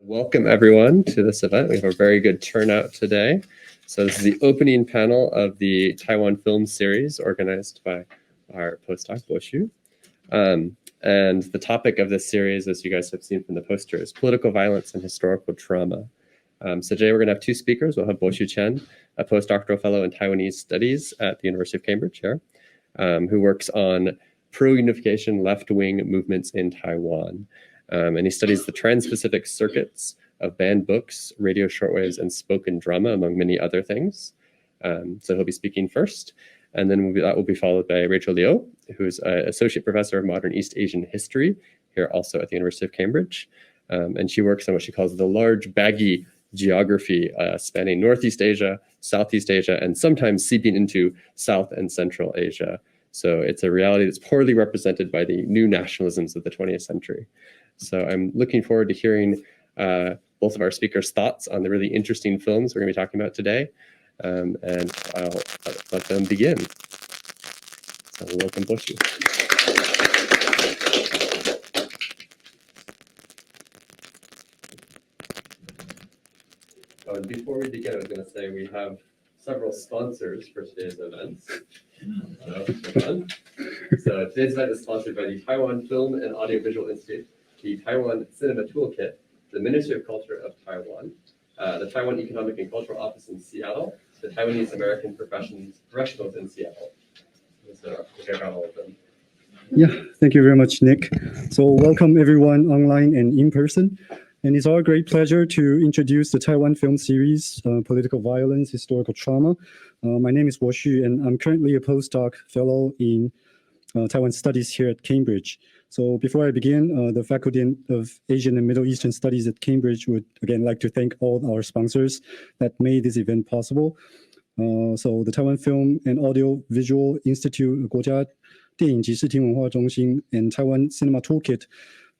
Welcome everyone to this event. We have a very good turnout today. So this is the opening panel of the Taiwan film series organized by our postdoc, Po-hsi. And the topic of this series, as you guys have seen from the poster, is political violence and historical trauma. So today we're going to have two speakers. We'll have Po-hsi Chen, a postdoctoral fellow in Taiwanese studies at the University of Cambridge here, who works on pro-unification left-wing movements in Taiwan. And he studies the trans-Pacific circuits of banned books, radio shortwaves, and spoken drama, among many other things. So he'll be speaking first, and then that will be followed by Rachel Leow, who's an associate professor of modern East Asian history here also at the University of Cambridge. And she works on what she calls the large baggy geography, spanning Northeast Asia, Southeast Asia, and sometimes seeping into South and Central Asia. So it's a reality that's poorly represented by the new nationalisms of the 20th century. So I'm looking forward to hearing both of our speakers' thoughts on the really interesting films we're going to be talking about today. And I'll let them begin. So welcome, Po-hsi. Oh, and before we begin, I was going to say we have several sponsors for today's events. So today's event is sponsored by the Taiwan Film and Audiovisual Institute, the Taiwan Cinema Toolkit, the Ministry of Culture of Taiwan, the Taiwan Economic and Cultural Office in Seattle, the Taiwanese American Professionals in Seattle. So I got all of them. Yeah, thank you very much, Nick. So welcome everyone online and in person. And it's our great pleasure to introduce the Taiwan film series, Political Violence, Historical Trauma. My name is Po-hsi, and I'm currently a postdoc fellow in Taiwan Studies here at Cambridge. So before I begin, the Faculty of Asian and Middle Eastern Studies at Cambridge would again like to thank all our sponsors that made this event possible. So the Taiwan Film and Audiovisual Institute, 国家电影及视听文化中心, and Taiwan Cinema Toolkit,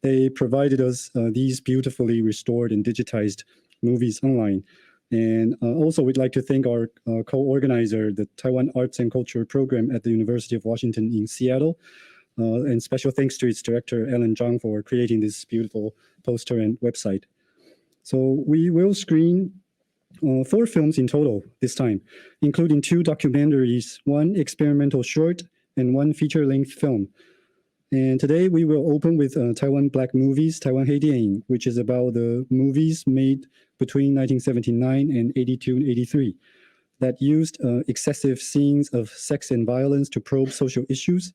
they provided us these beautifully restored and digitized movies online. And also we'd like to thank our co-organizer, the Taiwan Arts and Culture Program at the University of Washington in Seattle. And special thanks to its director, Ellen Zhang, for creating this beautiful poster and website. So we will screen 4 films in total this time, including 2 documentaries, 1 experimental short, and 1 feature-length film. And today we will open with Taiwan Black Movies, Taiwan 黑电影, which is about the movies made between 1979 and 82 and 83 that used excessive scenes of sex and violence to probe social issues.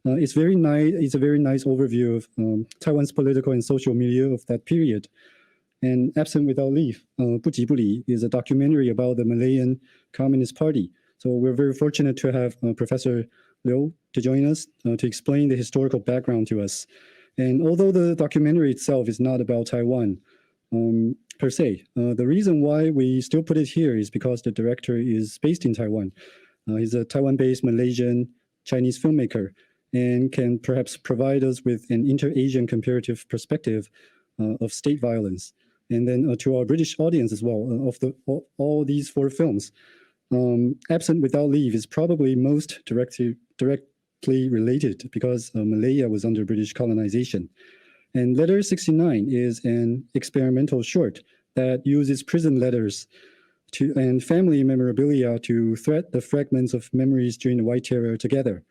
It's very nice. It's a very nice overview of Taiwan's political and social milieu of that period. And Absent Without Leave, 不急不离, is a documentary about the Malayan Communist Party. So we're very fortunate to have Professor Leow to join us to explain the historical background to us. And although the documentary itself is not about Taiwan per se, the reason why we still put it here is because the director is based in Taiwan. He's a Taiwan-based Malaysian Chinese filmmaker, and can perhaps provide us with an inter-Asian comparative perspective of state violence. And then to our British audience as well, of all these 4 films, Absent Without Leave is probably most directly related because Malaya was under British colonization. And Letter 69 is an experimental short that uses prison letters and family memorabilia to thread the fragments of memories during the White Terror together.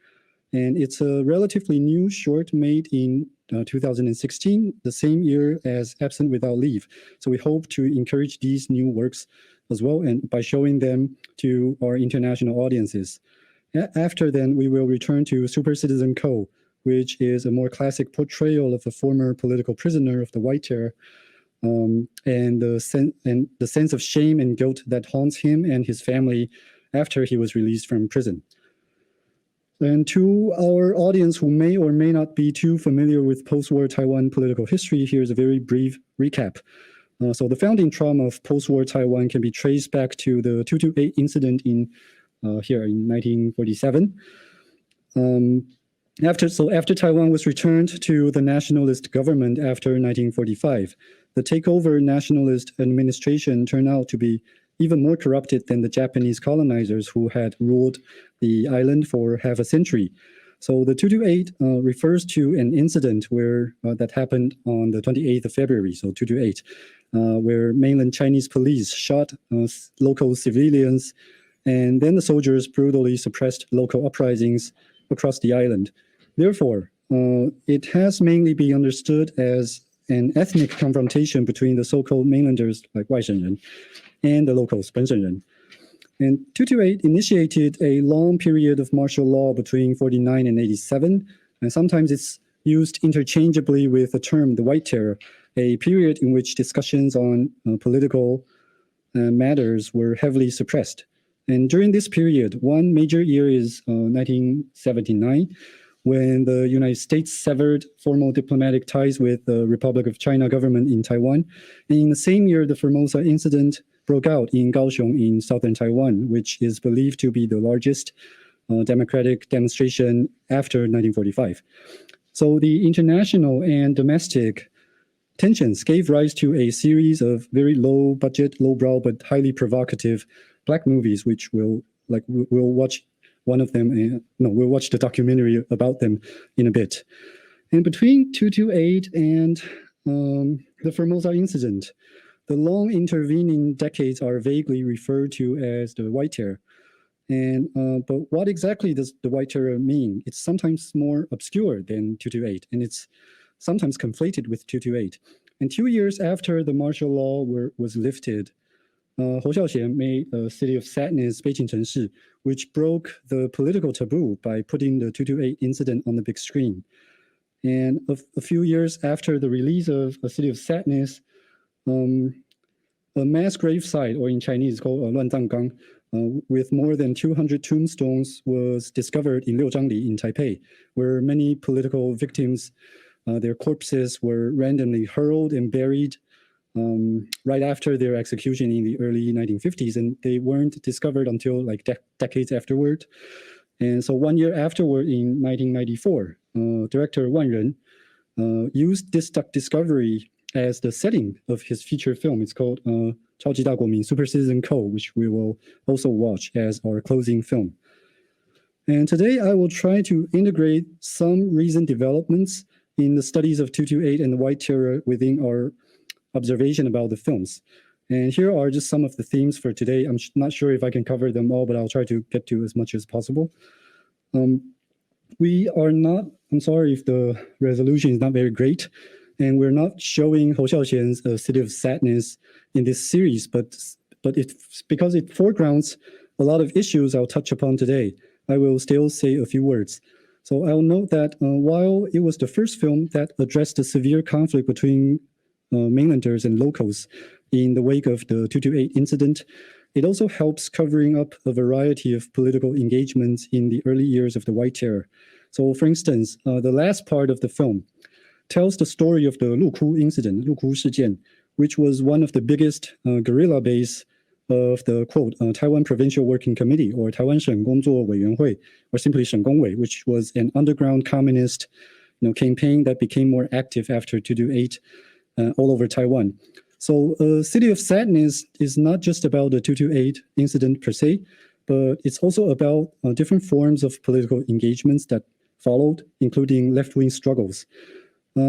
And it's a relatively new short made in 2016, the same year as Absent Without Leave. So we hope to encourage these new works as well, and by showing them to our international audiences. After then, we will return to Super Citizen Co., which is a more classic portrayal of a former political prisoner of the White Terror, and the sense of shame and guilt that haunts him and his family after he was released from prison. And to our audience who may or may not be too familiar with post-war Taiwan political history, here's a very brief recap. So the founding trauma of post-war Taiwan can be traced back to the 228 incident in 1947. After Taiwan was returned to the nationalist government after 1945, the takeover nationalist administration turned out to be even more corrupted than the Japanese colonizers who had ruled the island for half a century. So the 228 refers to an incident where that happened on the 28th of February, so 228, where mainland Chinese police shot local civilians, and then the soldiers brutally suppressed local uprisings across the island. Therefore, it has mainly been understood as an ethnic confrontation between the so-called mainlanders, like 外省人, and the locals, 本省人. And 228 initiated a long period of martial law between 49 and 87, and sometimes it's used interchangeably with the term the White Terror, a period in which discussions on political matters were heavily suppressed. And during this period, one major year is 1979, when the United States severed formal diplomatic ties with the Republic of China government in Taiwan. And in the same year, the Formosa incident broke out in Kaohsiung in southern Taiwan, which is believed to be the largest democratic demonstration after 1945. So the international and domestic tensions gave rise to a series of very low budget, lowbrow, but highly provocative black movies, which we'll watch one of them. We'll watch the documentary about them in a bit. And between 228 and the Formosa incident, the long intervening decades are vaguely referred to as the White Terror. And but what exactly does the White Terror mean? It's sometimes more obscure than 228, and it's sometimes conflated with 228. And 2 years after the martial law was lifted, Hou Xiaoxian made a City of Sadness, 悲情城市, which broke the political taboo by putting the 228 incident on the big screen. And a few years after the release of A City of Sadness, a mass gravesite, or in Chinese called 乱葬岗, with more than 200 tombstones was discovered in Liuzhangli in Taipei, where many political victims, their corpses were randomly hurled and buried right after their execution in the early 1950s, and they weren't discovered until like decades afterward. And so 1 year afterward, in 1994, director Wan Ren used this discovery as the setting of his feature film. It's called 超级大国民, Super Citizen Code, which we will also watch as our closing film. And today I will try to integrate some recent developments in the studies of 228 and the White Terror within our observation about the films. And here are just some of the themes for today. I'm not sure if I can cover them all, but I'll try to get to as much as possible. We are not, I'm sorry if the resolution is not very great, and we're not showing Hou Xiaoxian's City of Sadness in this series, but it's because it foregrounds a lot of issues I'll touch upon today. I will still say a few words. So I'll note that while it was the first film that addressed the severe conflict between mainlanders and locals in the wake of the 228 incident, it also helps covering up a variety of political engagements in the early years of the White Terror. So for instance, the last part of the film tells the story of the Luku incident, Luku 事件, which was one of the biggest guerrilla base of the, quote, Taiwan Provincial Working Committee, or 台湾省工作委员会, or simply 省工委, which was an underground communist campaign that became more active after 228 all over Taiwan. So City of Sadness is not just about the 228 incident per se, but it's also about different forms of political engagements that followed, including left-wing struggles.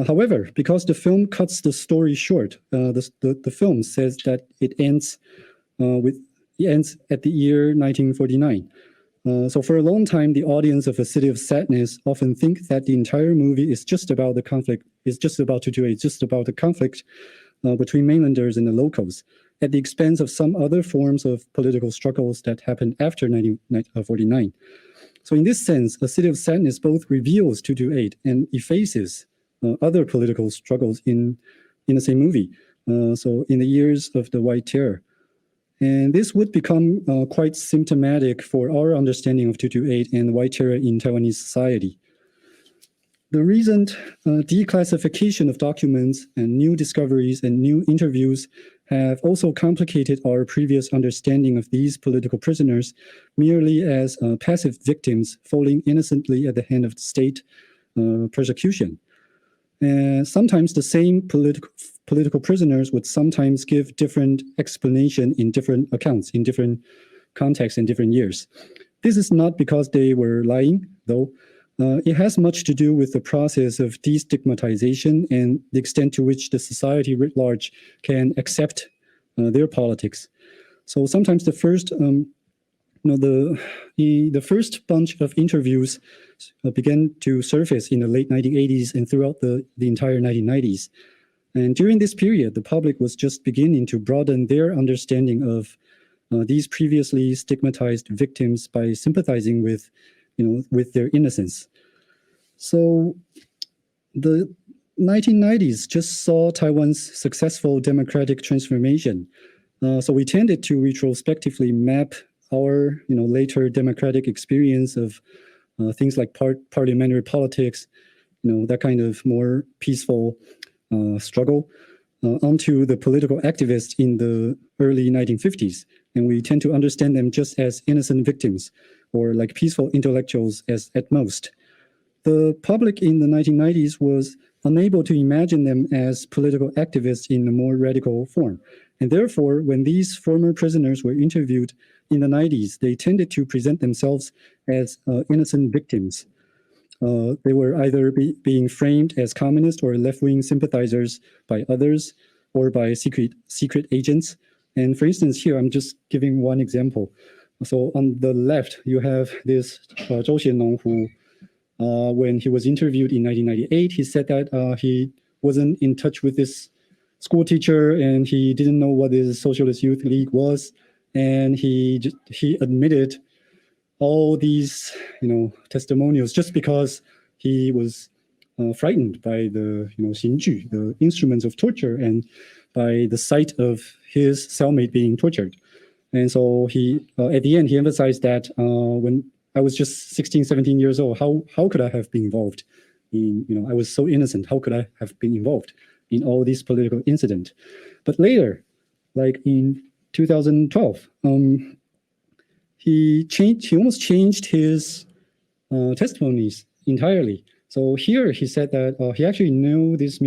However, because the film cuts the story short, the film says that it ends at the year 1949. So for a long time, the audience of A City of Sadness often think that the entire movie is just about the conflict, it's just about 228, it's just about the conflict between mainlanders and the locals, at the expense of some other forms of political struggles that happened after 1949. So in this sense, A City of Sadness both reveals 228 and effaces other political struggles in the same movie. So in the years of the White Terror. And this would become quite symptomatic for our understanding of 228 and the White Terror in Taiwanese society. The recent declassification of documents and new discoveries and new interviews have also complicated our previous understanding of these political prisoners merely as passive victims falling innocently at the hand of the state persecution. And sometimes the same political prisoners would sometimes give different explanation in different accounts, in different contexts, in different years. This is not because they were lying, though, It has much to do with the process of destigmatization and the extent to which the society writ large can accept their politics. So sometimes the first, the first bunch of interviews began to surface in the late 1980s and throughout the entire 1990s. And during this period, the public was just beginning to broaden their understanding of these previously stigmatized victims by sympathizing with their innocence. So the 1990s just saw Taiwan's successful democratic transformation. So we tended to retrospectively map our later democratic experience of things like parliamentary politics, that kind of more peaceful struggle onto the political activists in the early 1950s. And we tend to understand them just as innocent victims or like peaceful intellectuals at most. The public in the 1990s was unable to imagine them as political activists in a more radical form. And therefore, when these former prisoners were interviewed in the 90s, they tended to present themselves as innocent victims. They were either being framed as communist or left-wing sympathizers by others or by secret agents. And for instance, here, I'm just giving one example. So on the left, you have this Zhou Xiannong who, when he was interviewed in 1998, he said that he wasn't in touch with this school teacher and he didn't know what the Socialist Youth League was. And he admitted all these, testimonials just because he was frightened by the, 刑具, the instruments of torture, and by the sight of his cellmate being tortured. And so he, at the end, he emphasized that when I was just 16, 17 years old, how could I have been involved in, I was so innocent, how could I have been involved in all these political incidents? But later, like in 2012, he almost changed his testimonies entirely. So here he said that he actually knew this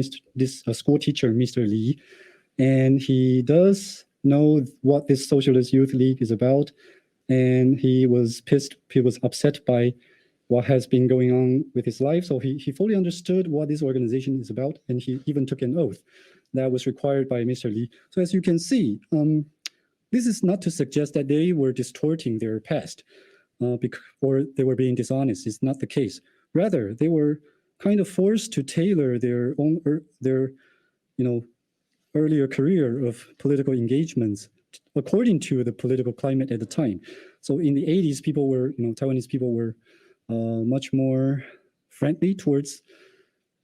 school teacher, Mr. Li, and he does know what this Socialist Youth League is about, and he was pissed, he was upset by what has been going on with his life. So he fully understood what this organization is about, and he even took an oath that was required by Mr. Li. So as you can see, this is not to suggest that they were distorting their past or they were being dishonest. It's not the case. Rather, they were kind of forced to tailor their own, earlier career of political engagements according to the political climate at the time. So in the 80s, people were, Taiwanese people were much more friendly towards,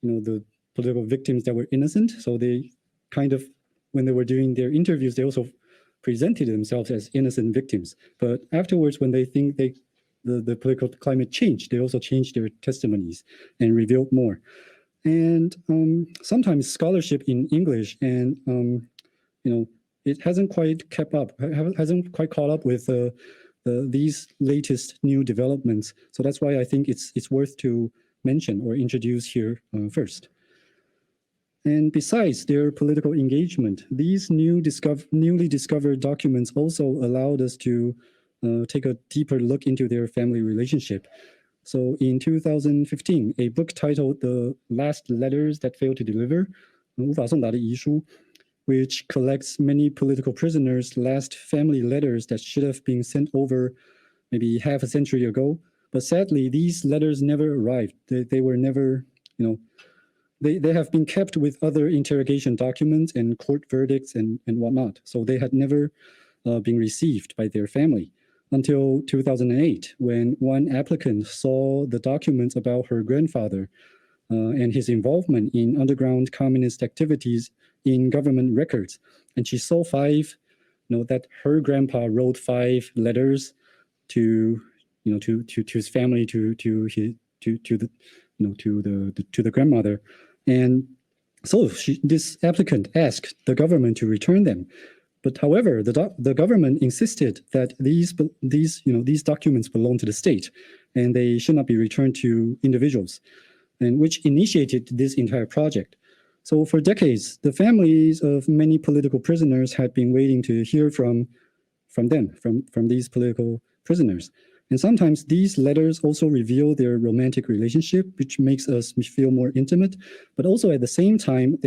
the political victims that were innocent. So they kind of, when they were doing their interviews, they also presented themselves as innocent victims. But afterwards, when they think the political climate changed, they also changed their testimonies and revealed more. And sometimes scholarship in English and, it hasn't quite kept up, hasn't quite caught up with these latest new developments. So that's why I think it's worth to mention or introduce here first. And besides their political engagement, these newly discovered documents also allowed us to take a deeper look into their family relationship. So in 2015, a book titled The Last Letters That Failed to Deliver, 无法送达的遗书, which collects many political prisoners' last family letters that should have been sent over maybe half a century ago. But sadly, these letters never arrived. They were never, they have been kept with other interrogation documents and court verdicts and whatnot. So they had never been received by their family until 2008, when one applicant saw the documents about her grandfather and his involvement in underground communist activities in government records. And she saw that her grandpa wrote 5 letters to his family, to the grandmother. And so this applicant asked the government to return them. But however, the government insisted that these documents belong to the state and they should not be returned to individuals, and which initiated this entire project. So for decades, the families of many political prisoners had been waiting to hear from these political prisoners. And sometimes these letters also reveal their romantic relationship, which makes us feel more intimate. But also at the same time,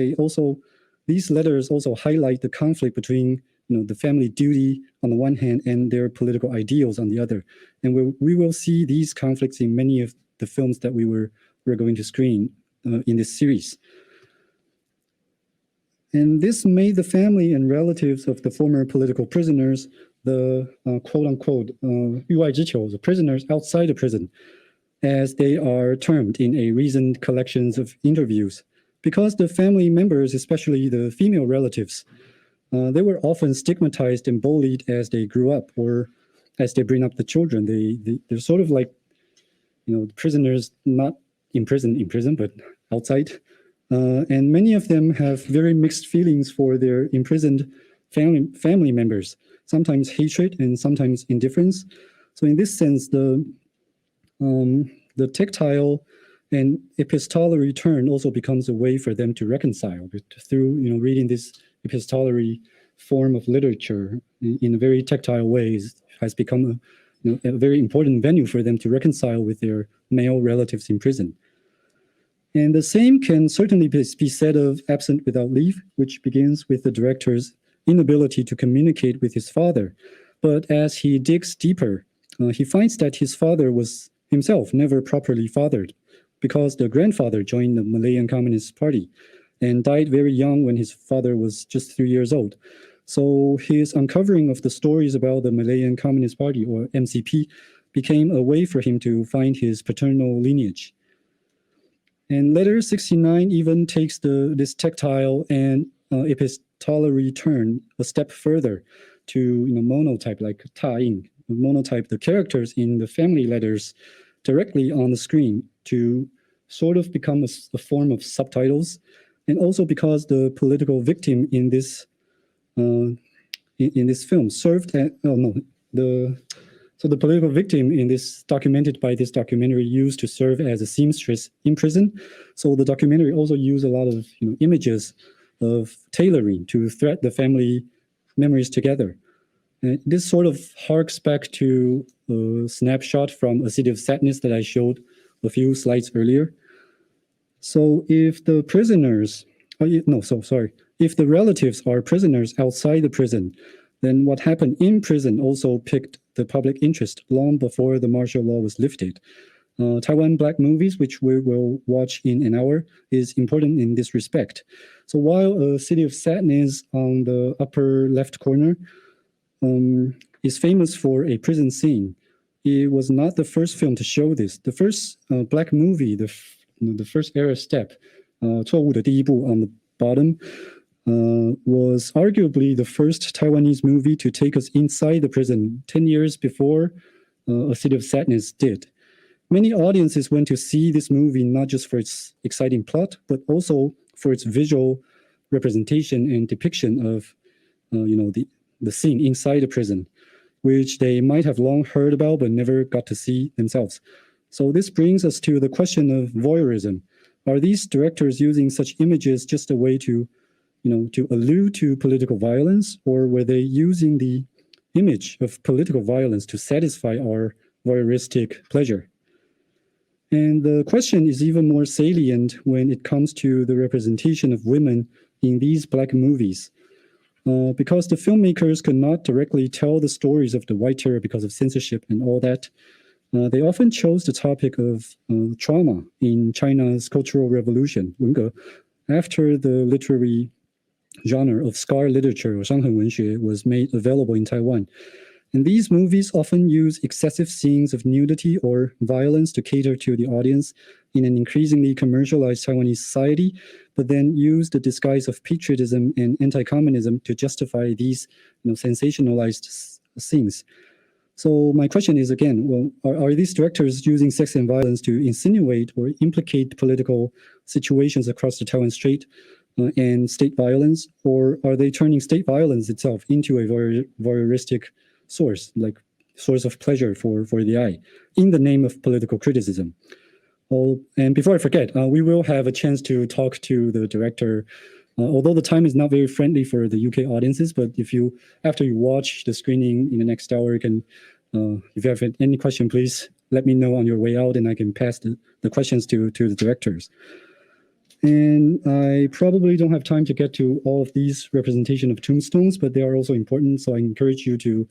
these letters also highlight the conflict between the family duty on the one hand and their political ideals on the other. And we will see these conflicts in many of the films that we're going to screen in this series. And this made the family and relatives of the former political prisoners, the quote-unquote 狱外之囚, the prisoners outside the prison, as they are termed in a recent collections of interviews. Because the family members, especially the female relatives, they were often stigmatized and bullied as they grew up or as they bring up the children. They're sort of like, prisoners not in prison, but outside. And many of them have very mixed feelings for their imprisoned family members, sometimes hatred and sometimes indifference. So in this sense, the tactile and epistolary turn also becomes a way for them to reconcile through reading this epistolary form of literature in a very tactile ways has become a very important venue for them to reconcile with their male relatives in prison. And the same can certainly be said of Absent Without Leave, which begins with the director's inability to communicate with his father. But as he digs deeper, he finds that his father was himself never properly fathered, because the grandfather joined the Malayan Communist Party and died very young when his father was just 3 years old. So his uncovering of the stories about the Malayan Communist Party, or MCP, became a way for him to find his paternal lineage. And letter 69 even takes this tactile and epistolary turn a step further to monotype, like 拓印, monotype the characters in the family letters directly on the screen to sort of become a form of subtitles. And also because the political victim in this film served at, so the political victim in this documented by this documentary used to serve as a seamstress in prison. So the documentary also used a lot of images of tailoring to thread the family memories together. And this sort of harks back to a snapshot from A City of Sadness that I showed a few slides earlier. So if the prisoners, if the relatives are prisoners outside the prison, then what happened in prison also piqued the public interest long before the martial law was lifted. Taiwan Black movies, which we will watch in an hour, is important in this respect. So while A City of Sadness on the upper left corner is famous for a prison scene, it was not the first film to show this. The first Black movie, the first era step, 错误的第一步 on the bottom, was arguably the first Taiwanese movie to take us inside the prison 10 years before A City of Sadness did. Many audiences went to see this movie not just for its exciting plot, but also for its visual representation and depiction of the scene inside the prison, which they might have long heard about but never got to see themselves. So this brings us to the question of voyeurism. Are these directors using such images just a way to allude to political violence, or were they using the image of political violence to satisfy our voyeuristic pleasure? And the question is even more salient when it comes to the representation of women in these Black movies. Because the filmmakers could not directly tell the stories of the White Terror because of censorship and all that, they often chose the topic of trauma in China's Cultural Revolution, 文革, after the literary genre of scar literature, or 伤痕文学, was made available in Taiwan. And these movies often use excessive scenes of nudity or violence to cater to the audience in an increasingly commercialized Taiwanese society, but then use the disguise of patriotism and anti-communism to justify these sensationalized scenes. So my question is again, well, are these directors using sex and violence to insinuate or implicate political situations across the Taiwan Strait and state violence, or are they turning state violence itself into a voyeuristic source, like source of pleasure for the eye, in the name of political criticism? Well, and before I forget, we will have a chance to talk to the director, although the time is not very friendly for the UK audiences, but after you watch the screening in the next hour, you can if you have any question, please let me know on your way out, and I can pass the questions to the directors. And I probably don't have time to get to all of these representation of tombstones, but they are also important. So I encourage you to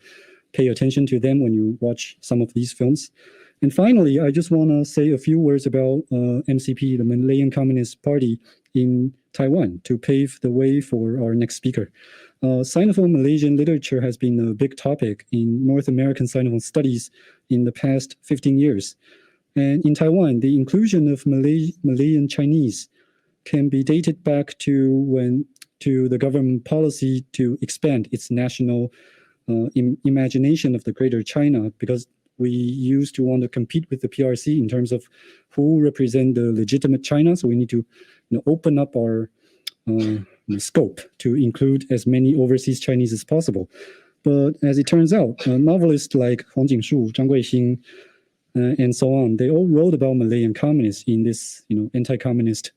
pay attention to them when you watch some of these films. And finally, I just want to say a few words about MCP, the Malayan Communist Party in Taiwan, to pave the way for our next speaker. Sinophone Malaysian literature has been a big topic in North American Sinophone studies in the past 15 years. And in Taiwan, the inclusion of Malayan Chinese can be dated back to the government policy to expand its national imagination of the Greater China, because we used to want to compete with the PRC in terms of who represent the legitimate China. So we need to open up our scope to include as many overseas Chinese as possible. But as it turns out, novelists like Huang Jingshu, Zhang Guixing, and so on, they all wrote about Malayan communists in this anti-communist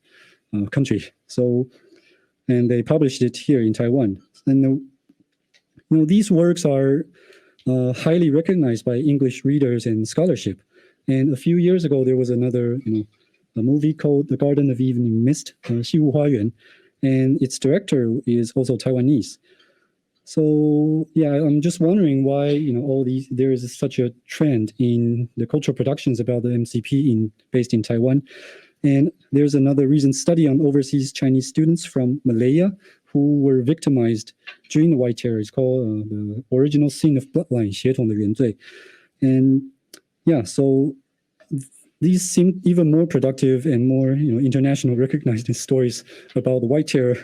country. So, and they published it here in Taiwan. And these works are highly recognized by English readers and scholarship. And a few years ago, there was another, a movie called The Garden of Evening Mist, 西屋花园, and its director is also Taiwanese. So yeah, I'm just wondering why there is such a trend in the cultural productions about the MCP based in Taiwan. And there's another recent study on overseas Chinese students from Malaya who were victimized during the White Terror. It's called the Original Sin of Bloodline, 血统的原罪. And yeah, so these seem even more productive and more international recognized stories about the White Terror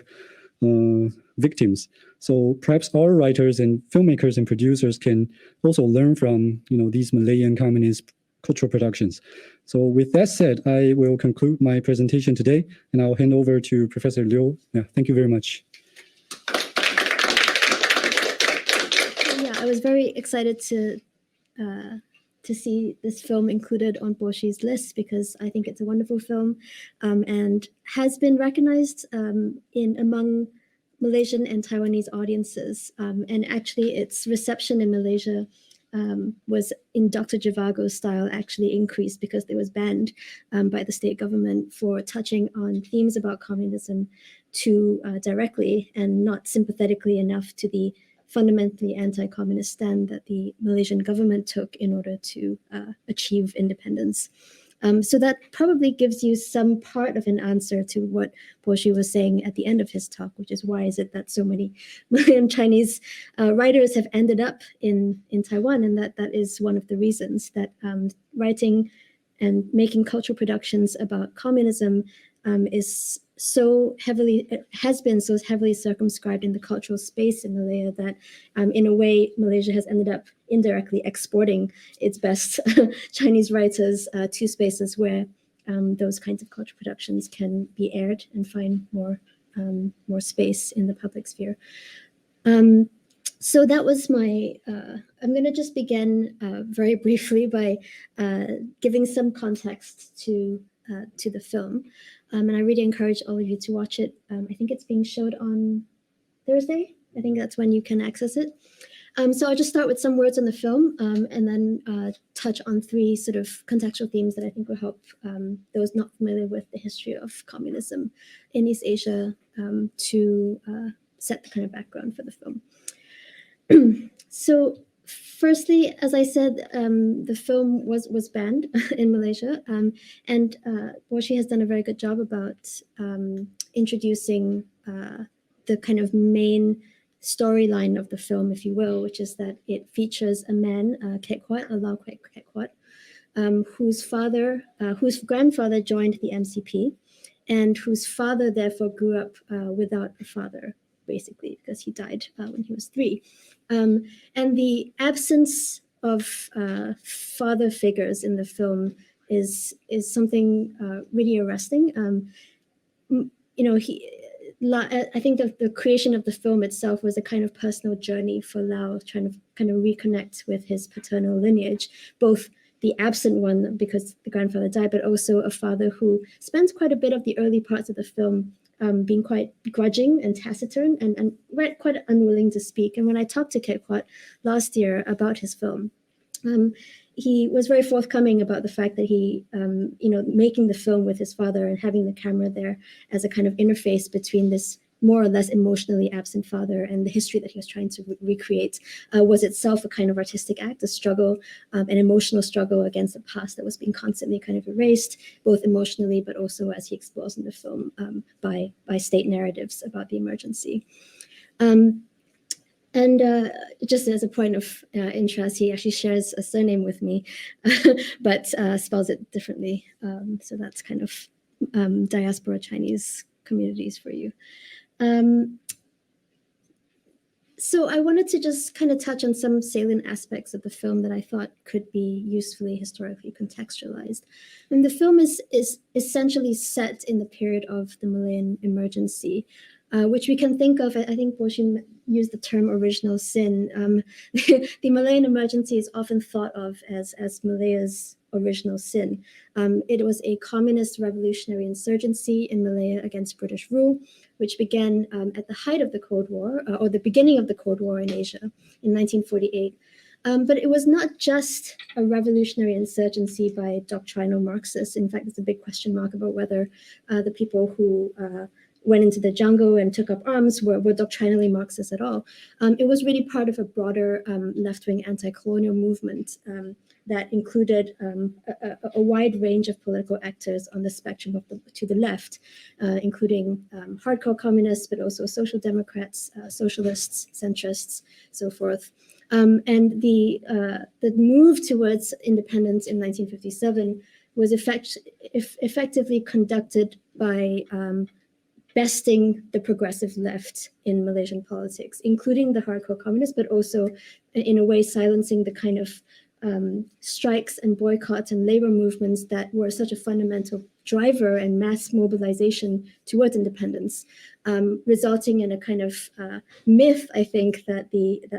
victims. So perhaps our writers and filmmakers and producers can also learn from these Malayan communist cultural productions. So with that said, I will conclude my presentation today, and I'll hand over to Professor Leow. Yeah, thank you very much. Yeah, I was very excited to see this film included on Po-hsi's list, because I think it's a wonderful film and has been recognized among Malaysian and Taiwanese audiences. And actually, its reception in Malaysia was in Dr. Zhivago's style actually increased because it was banned by the state government for touching on themes about communism too directly and not sympathetically enough to the fundamentally anti-communist stand that the Malaysian government took in order to achieve independence. So that probably gives you some part of an answer to what Po-hsi was saying at the end of his talk, which is why is it that so many Malayan Chinese writers have ended up in Taiwan, and that is one of the reasons that writing and making cultural productions about communism has been so heavily circumscribed in the cultural space in Malaya that in a way Malaysia has ended up indirectly exporting its best Chinese writers to spaces where those kinds of cultural productions can be aired and find more space in the public sphere. So that was my, I'm going to just begin very briefly by giving some context to the film. And I really encourage all of you to watch it. I think it's being showed on Thursday. I think that's when you can access it. So I'll just start with some words on the film and then touch on three sort of contextual themes that I think will help those not familiar with the history of communism in East Asia to set the kind of background for the film. So firstly, as I said, the film was banned in Malaysia, and Po-hsi has done a very good job about introducing the kind of main storyline of the film, if you will, which is that it features a man, Leow, whose grandfather joined the MCP, and whose father therefore grew up without a father, basically, because he died when he was 3. And the absence of father figures in the film is something really arresting. I think that the creation of the film itself was a kind of personal journey for Leow, trying to kind of reconnect with his paternal lineage, both the absent one because the grandfather died, but also a father who spends quite a bit of the early parts of the film being quite grudging and taciturn and quite unwilling to speak. And when I talked to Kit Kwat last year about his film, He was very forthcoming about the fact that he, making the film with his father and having the camera there as a kind of interface between this more or less emotionally absent father and the history that he was trying to recreate was itself a kind of artistic act, a struggle, an emotional struggle against the past that was being constantly kind of erased, both emotionally, but also, as he explores in the film, by state narratives about the emergency. And just as a point of interest, he actually shares a surname with me, but spells it differently. So that's kind of diaspora Chinese communities for you. So I wanted to just kind of touch on some salient aspects of the film that I thought could be usefully historically contextualized. And the film is essentially set in the period of the Malayan emergency, which we can think of, I think Po-hsi used the term original sin. The Malayan emergency is often thought of as Malaya's original sin. It was a communist revolutionary insurgency in Malaya against British rule, which began at the height of the Cold War, or the beginning of the Cold War in Asia in 1948. But it was not just a revolutionary insurgency by doctrinal Marxists. In fact, there's a big question mark about whether the people who went into the jungle and took up arms were doctrinally Marxist at all. It was really part of a broader left-wing anti-colonial movement that included a wide range of political actors on the spectrum to the left, including hardcore communists, but also social democrats, socialists, centrists, so forth. And the move towards independence in 1957 was effectively conducted by besting the progressive left in Malaysian politics, including the hardcore communists, but also in a way silencing the kind of strikes and boycotts and labor movements that were such a fundamental driver and mass mobilization towards independence, resulting in a kind of myth, I think, that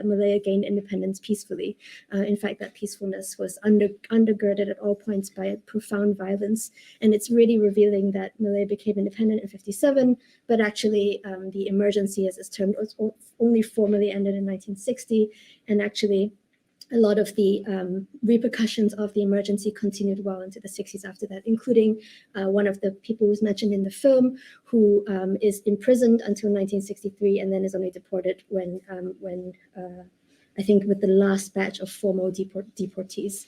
Malaya gained independence peacefully. In fact, that peacefulness was undergirded at all points by profound violence. And it's really revealing that Malaya became independent in 1957, but actually the emergency, as it's termed, was only formally ended in 1960, and actually a lot of the repercussions of the emergency continued well into the 60s after that, including one of the people who's mentioned in the film, who is imprisoned until 1963 and then is only deported when I think with the last batch of formal deportees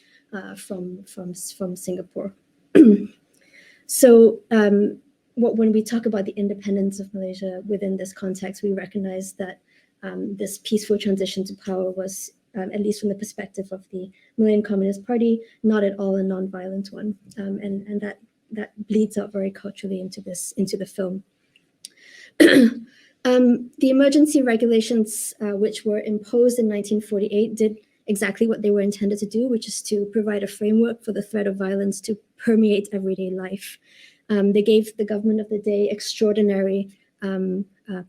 from Singapore. So when we talk about the independence of Malaysia within this context, we recognize that this peaceful transition to power was, at least from the perspective of the Malayan Communist Party, not at all a non-violent one, and that bleeds out very culturally into the film. The emergency regulations, which were imposed in 1948, did exactly what they were intended to do, which is to provide a framework for the threat of violence to permeate everyday life. They gave the government of the day extraordinary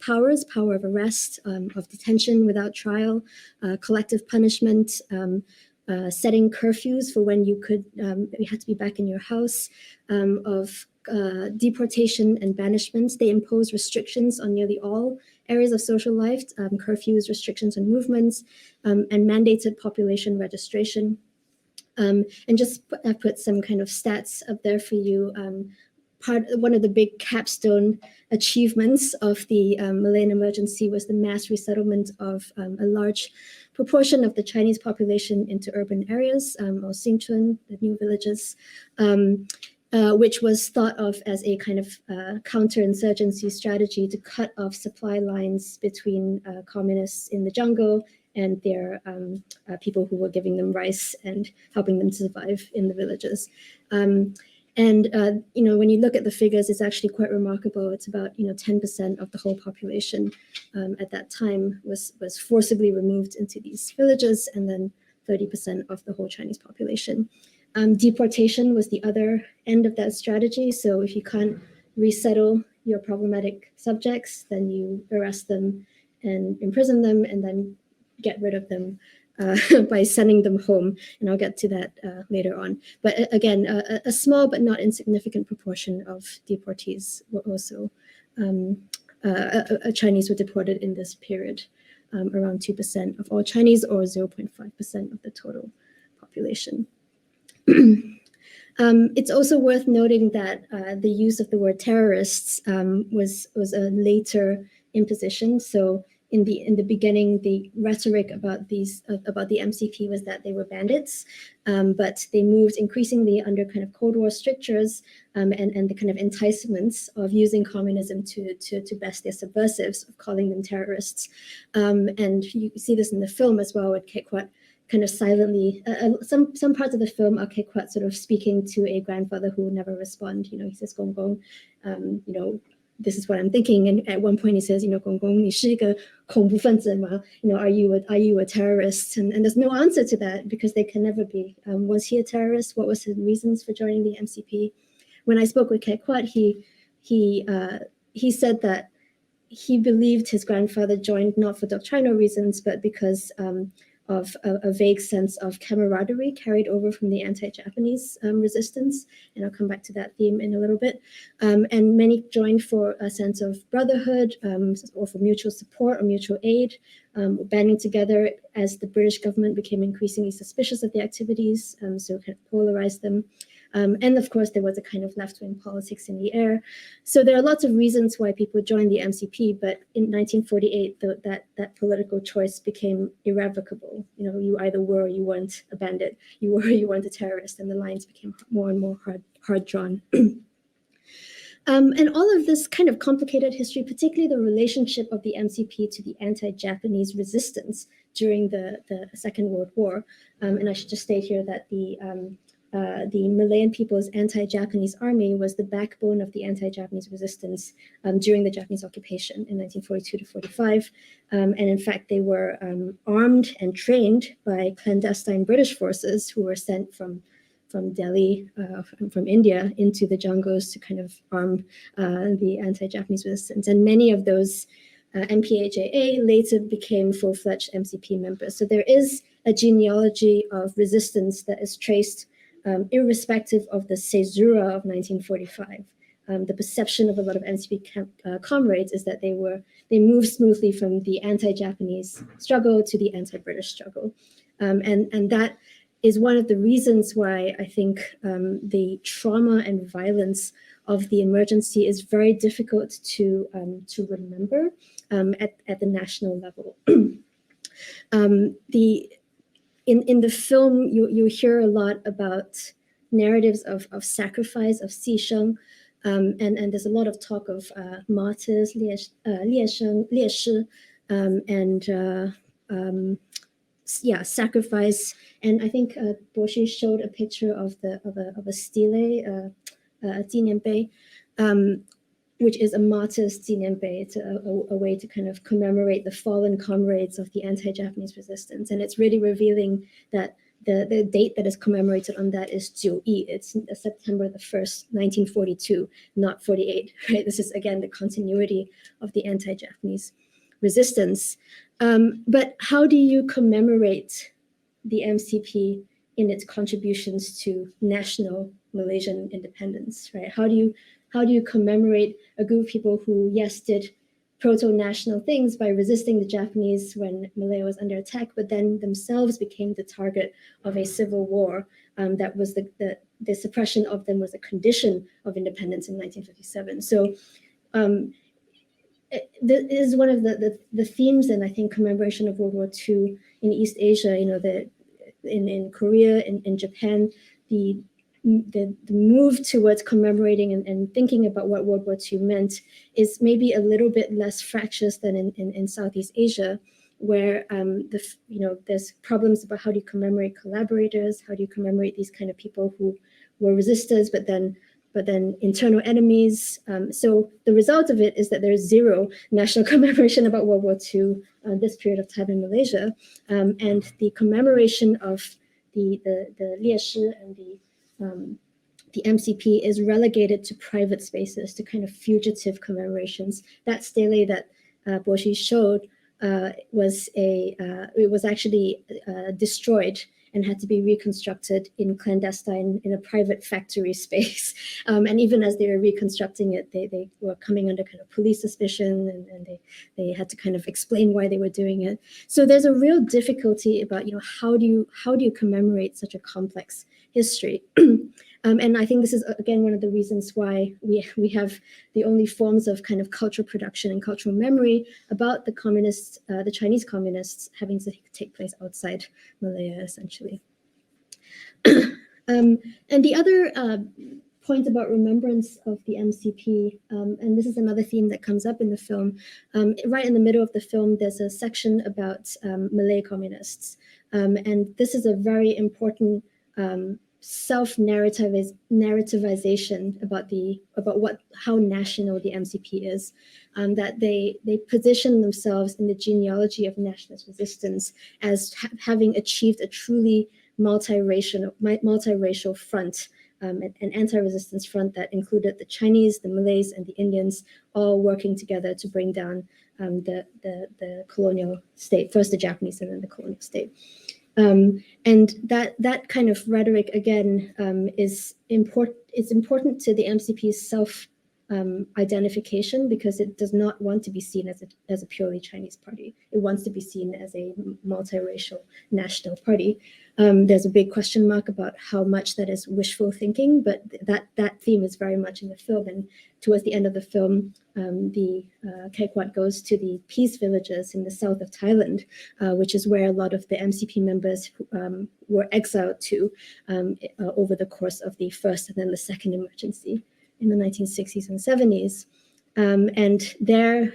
powers, power of arrest, of detention without trial, collective punishment, setting curfews for when you had to be back in your house, of deportation and banishment. They imposed restrictions on nearly all areas of social life, curfews, restrictions on movements, and mandated population registration. And just put some kind of stats up there for you. One of the big capstone achievements of the Malayan emergency was the mass resettlement of a large proportion of the Chinese population into urban areas, or Xinchun, the new villages, which was thought of as a kind of counterinsurgency strategy to cut off supply lines between communists in the jungle and their people who were giving them rice and helping them to survive in the villages. And when you look at the figures, it's actually quite remarkable. It's about 10% of the whole population at that time was forcibly removed into these villages, and then 30% of the whole Chinese population. Deportation was the other end of that strategy. So if you can't resettle your problematic subjects, then you arrest them and imprison them, and then get rid of them by sending them home, and I'll get to that later on. But again, a small but not insignificant proportion of deportees were also Chinese were deported in this period, around 2% of all Chinese, or 0.5% of the total population. It's also worth noting that the use of the word terrorists was a later imposition. So in the beginning, the rhetoric about the MCP was that they were bandits, but they moved increasingly under kind of Cold War strictures and the kind of enticements of using communism to best their subversives, of calling them terrorists. And you see this in the film as well with Kekwat kind of silently, some parts of the film are Kekwat sort of speaking to a grandfather who would never respond. You know, he says, Gong Gong, you know, this is what I'm thinking. And at one point he says, you know, Gong Gong, 你是一个恐怖分子吗? You know, are you a terrorist? And there's no answer to that because they can never be. Was he a terrorist? What was his reasons for joining the MCP? When I spoke with Kekwat, he said that he believed his grandfather joined not for doctrinal reasons, but because of a vague sense of camaraderie carried over from the anti-Japanese resistance. And I'll come back to that theme in a little bit. And many joined for a sense of brotherhood or for mutual support or mutual aid, banding together as the British government became increasingly suspicious of the activities, so kind of polarized them. And of course, there was a kind of left-wing politics in the air. So there are lots of reasons why people joined the MCP, but in 1948, that political choice became irrevocable. You know, you either were or you weren't a bandit, you were or you weren't a terrorist, and the lines became more and more hard drawn. And all of this kind of complicated history, particularly the relationship of the MCP to the anti-Japanese resistance during the Second World War. And I should just state here that the Malayan People's Anti-Japanese Army was the backbone of the anti-Japanese resistance during the Japanese occupation in 1942 to 45. And in fact, they were armed and trained by clandestine British forces who were sent from Delhi, from India, into the jungles to kind of arm the anti-Japanese resistance. And many of those MPAJA later became full-fledged MCP members. So there is a genealogy of resistance that is traced irrespective of the caesura of 1945. The perception of a lot of MCP comrades is that they moved smoothly from the anti-Japanese struggle to the anti-British struggle. And that is one of the reasons why I think the trauma and violence of the emergency is very difficult to remember at the national level. In the film, you hear a lot about narratives of sacrifice, of 牺牲, and there's a lot of talk of martyrs, 烈士, sacrifice. And I think Po-hsi showed a picture of a stele, 纪念碑, which is a martyr's 纪念碑. It's a way to kind of commemorate the fallen comrades of the anti-Japanese resistance. And it's really revealing that the date that is commemorated on that is 9/1. It's September the 1st, 1942, not 48, right? This is, again, the continuity of the anti-Japanese resistance. But how do you commemorate the MCP in its contributions to national Malaysian independence, right? How do you commemorate a group of people who, yes, did proto-national things by resisting the Japanese when Malaya was under attack, but then themselves became the target of a civil war that was the suppression of them was a condition of independence in 1957. So this is one of the themes, and I think commemoration of World War II in East Asia, you know, in Korea, in Japan, the move towards commemorating and thinking about what World War II meant is maybe a little bit less fractious than in Southeast Asia, where there's problems about how do you commemorate collaborators, how do you commemorate these kind of people who were resistors, but then internal enemies. So the result of it is that there's zero national commemoration about World War II this period of time in Malaysia, and the commemoration of the 烈士 and the MCP is relegated to private spaces, to kind of fugitive commemorations. That stele that Po-hsi showed was actually destroyed and had to be reconstructed in clandestine in a private factory space. And even as they were reconstructing it, they were coming under kind of police suspicion, and they had to kind of explain why they were doing it. So there's a real difficulty about, how do you commemorate such a complex history? And I think this is, again, one of the reasons why we have the only forms of kind of cultural production and cultural memory about the communists, the Chinese communists, having to take place outside Malaya, essentially. And the other point about remembrance of the MCP, and this is another theme that comes up in the film. Right in the middle of the film, there's a section about Malay communists. And this is a very important self-narrativization about how national the MCP is, that they position themselves in the genealogy of nationalist resistance as having achieved a truly multiracial front, an anti-resistance front that included the Chinese, the Malays, and the Indians, all working together to bring down the colonial state, first the Japanese and then the colonial state. And that kind of rhetoric, again, is important. It's important to the MCP's self-identification, because it does not want to be seen as a purely Chinese party. It wants to be seen as a multiracial national party. There's a big question mark about how much that is wishful thinking, but that theme is very much in the film. And towards the end of the film, the Kaikwat goes to the peace villages in the south of Thailand, which is where a lot of the MCP members were exiled to over the course of the first and then the second emergency in the 1960s and 70s. And there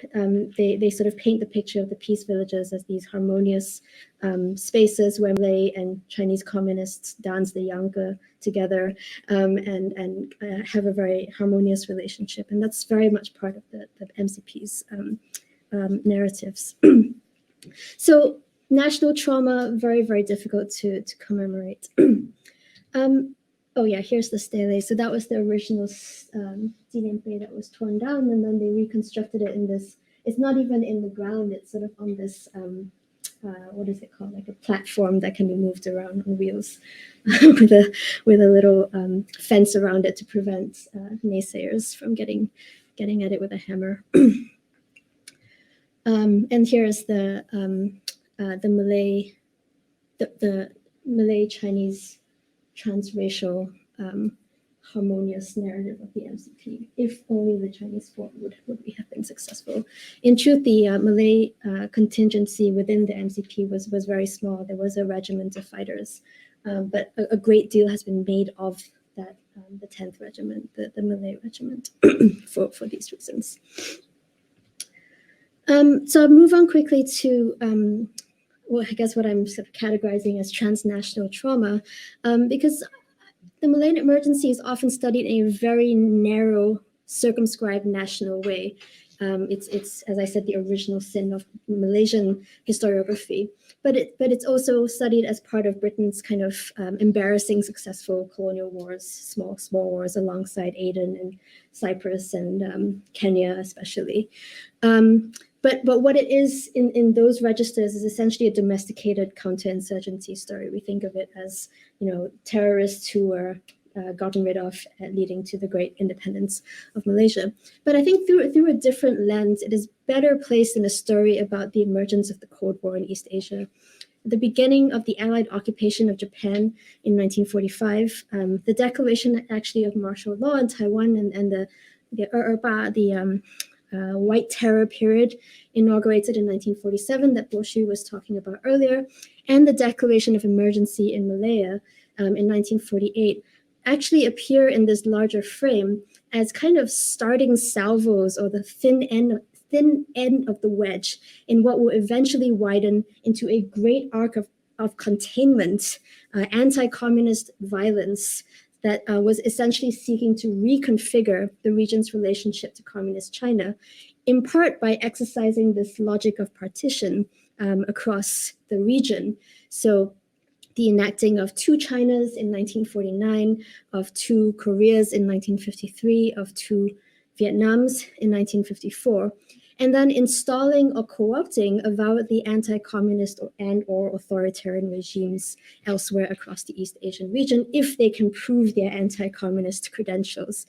they sort of paint the picture of the peace villages as these harmonious spaces where Malay and Chinese communists dance the yangge together and have a very harmonious relationship. And that's very much part of the MCP's narratives. So national trauma, very, very difficult to commemorate. Oh yeah, here's the stele. So that was the original Jianpei that was torn down, and then they reconstructed it in this. It's not even in the ground. It's sort of on this, what is it called? Like a platform that can be moved around on wheels, with a little fence around it to prevent naysayers from getting at it with a hammer. And here is the Malay Chinese transracial harmonious narrative of the MCP. If only the Chinese form would have been successful. In truth, the Malay contingency within the MCP was very small. There was a regiment of fighters, but a great deal has been made of that, the 10th Regiment, the Malay Regiment, for these reasons. So I'll move on quickly to well, I guess what I'm sort of categorizing as transnational trauma, because the Malayan emergency is often studied in a very narrow, circumscribed national way. It's, as I said, the original sin of Malaysian historiography, but it's also studied as part of Britain's kind of embarrassing, successful colonial wars, small wars alongside Aden and Cyprus and Kenya, especially. But what it is in those registers is essentially a domesticated counterinsurgency story. We think of it as, terrorists who were gotten rid of, leading to the great independence of Malaysia. But I think through a different lens, it is better placed in a story about the emergence of the Cold War in East Asia. At the beginning of the Allied occupation of Japan in 1945, the declaration actually of martial law in Taiwan and the White Terror period inaugurated in 1947 that Po-hsi was talking about earlier, and the declaration of emergency in Malaya in 1948 actually appear in this larger frame as kind of starting salvos, or the thin end of the wedge in what will eventually widen into a great arc of containment, anti-communist violence that was essentially seeking to reconfigure the region's relationship to communist China, in part by exercising this logic of partition across the region. So the enacting of two Chinas in 1949, of two Koreas in 1953, of two Vietnams in 1954. and then installing or co-opting avowedly anti-communist and/or authoritarian regimes elsewhere across the East Asian region if they can prove their anti-communist credentials.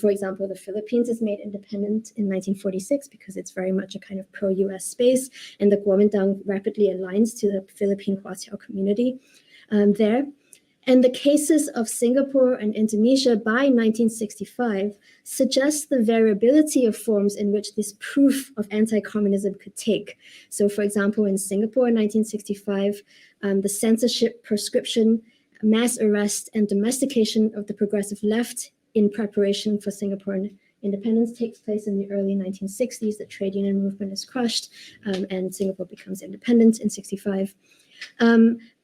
For example, the Philippines is made independent in 1946 because it's very much a kind of pro-US space, and the Kuomintang rapidly aligns to the Philippine Huaqiao community there. And the cases of Singapore and Indonesia by 1965 suggest the variability of forms in which this proof of anti-communism could take. So, for example, in Singapore in 1965, the censorship, proscription, mass arrest, and domestication of the progressive left in preparation for Singaporean independence takes place in the early 1960s. The trade union movement is crushed, and Singapore becomes independent in 65.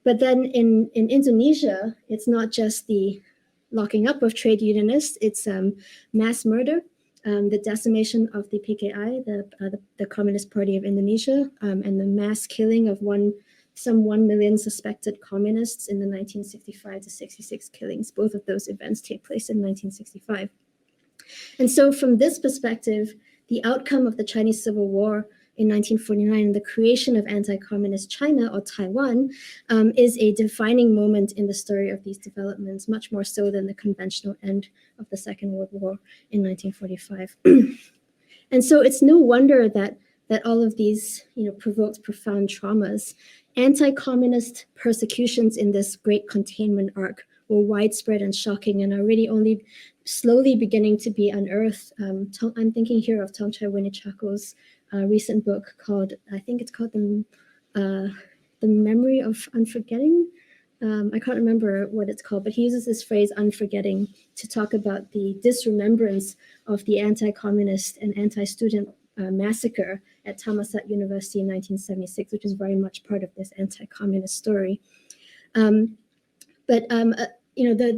But then in Indonesia, it's not just the locking up of trade unionists, it's mass murder, the decimation of the PKI, the Communist Party of Indonesia, and the mass killing of some 1 million suspected communists in the 1965 to 66 killings. Both of those events take place in 1965. And so from this perspective, the outcome of the Chinese Civil War in 1949, the creation of anti-communist China or Taiwan is a defining moment in the story of these developments, much more so than the conventional end of the Second World War in 1945. And so it's no wonder that all of these, provoked profound traumas. Anti-communist persecutions in this great containment arc were widespread and shocking and are really only slowly beginning to be unearthed. I'm thinking here of Thongchai Winnichako's recent book called, I think it's called The Memory of Unforgetting. I can't remember what it's called, but he uses this phrase unforgetting to talk about the disremembrance of the anti-communist and anti-student massacre at Thammasat University in 1976, which is very much part of this anti-communist story.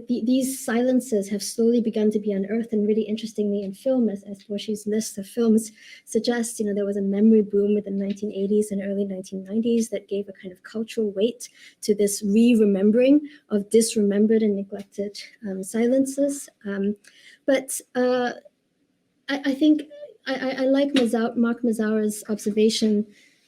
These silences have slowly begun to be unearthed, and really interestingly in film, as Po-hsi's list of films suggests, there was a memory boom in the 1980s and early 1990s that gave a kind of cultural weight to this re-remembering of disremembered and neglected silences. I think I like Mark Mazaura's observation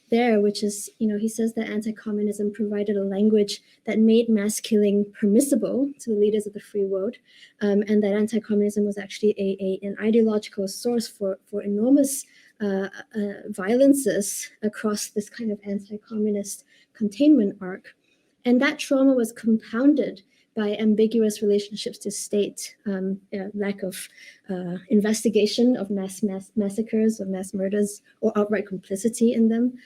there, which is, he says that anti-communism provided a language that made mass killing permissible to the leaders of the free world, and that anti-communism was actually an ideological source for enormous violences across this kind of anti-communist containment arc. And that trauma was compounded by ambiguous relationships to state, lack of investigation of mass massacres or mass murders or outright complicity in them